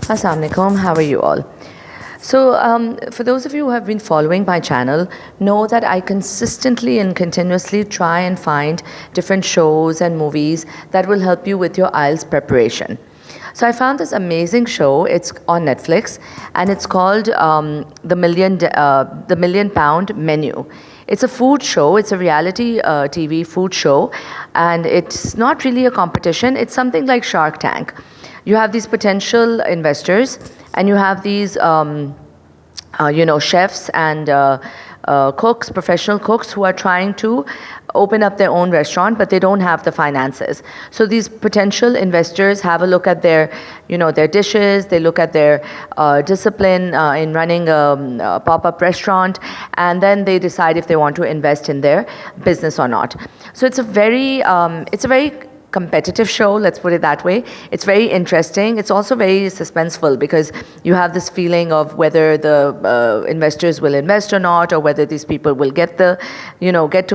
Assalamualaikum, how are you all? So, for those of you who have been following my channel, know that I consistently and continuously try and find different shows and movies that will help you with your IELTS preparation. So I found this amazing show. It's on Netflix, and it's called the Million Pound Menu. It's a food show. It's a reality TV food show, and it's not really a competition. It's something like Shark Tank. You have these potential investors, and you have these chefs and cooks, professional cooks, who are trying to open up their own restaurant, but they don't have the finances. So these potential investors have a look at their dishes. They look at their discipline in running a pop-up restaurant, and then they decide if they want to invest in their business or not. So it's a very competitive show, let's put it that way. It's very interesting. It's also very suspenseful, because you have this feeling of whether the investors will invest or not, or whether these people will get to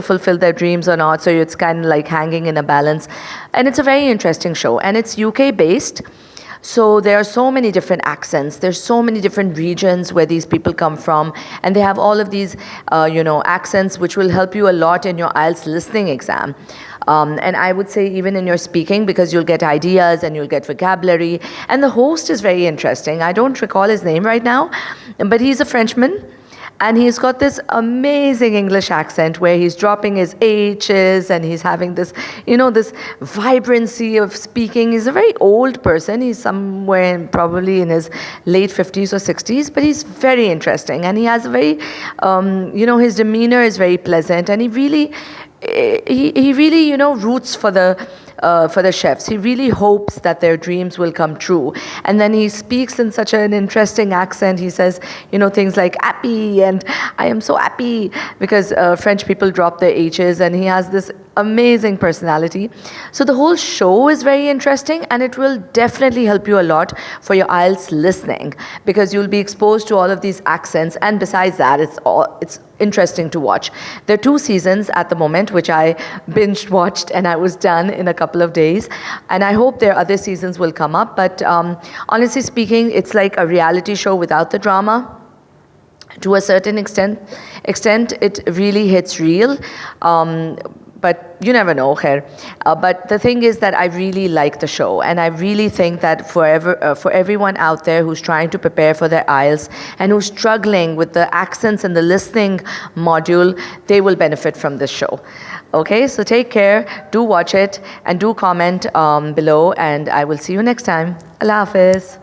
fulfill their dreams or not. So it's kind of like hanging in a balance. And it's a very interesting show, and it's UK based. So there are so many different accents. There's so many different regions where these people come from, and they have all of these, accents, which will help you a lot in your IELTS listening exam. And I would say even in your speaking, because you'll get ideas and you'll get vocabulary. And the host is very interesting. I don't recall his name right now, but he's a Frenchman. And he's got this amazing English accent where he's dropping his H's, and he's having this, this vibrancy of speaking. He's a very old person. He's somewhere probably in his late 50s or 60s, but he's very interesting. And he has a very, his demeanor is very pleasant, and he really roots for the chefs. He really hopes that their dreams will come true. And then he speaks in such an interesting accent. He says, things like happy, and I am so happy, because French people drop their H's, and he has this amazing personality. So the whole show is very interesting, and it will definitely help you a lot for your IELTS listening, because you'll be exposed to all of these accents. And besides that, it's interesting to watch. There are 2 seasons at the moment, which I binge watched, and I was done in a couple of days. And I hope there are other seasons will come up. But honestly speaking, it's like a reality show without the drama. To a certain extent, it really hits real. But you never know, khair. But the thing is that I really like the show, and I really think that for everyone out there who's trying to prepare for their IELTS and who's struggling with the accents and the listening module, they will benefit from this show. Okay, so take care, do watch it, and do comment below, and I will see you next time. Allah Hafiz.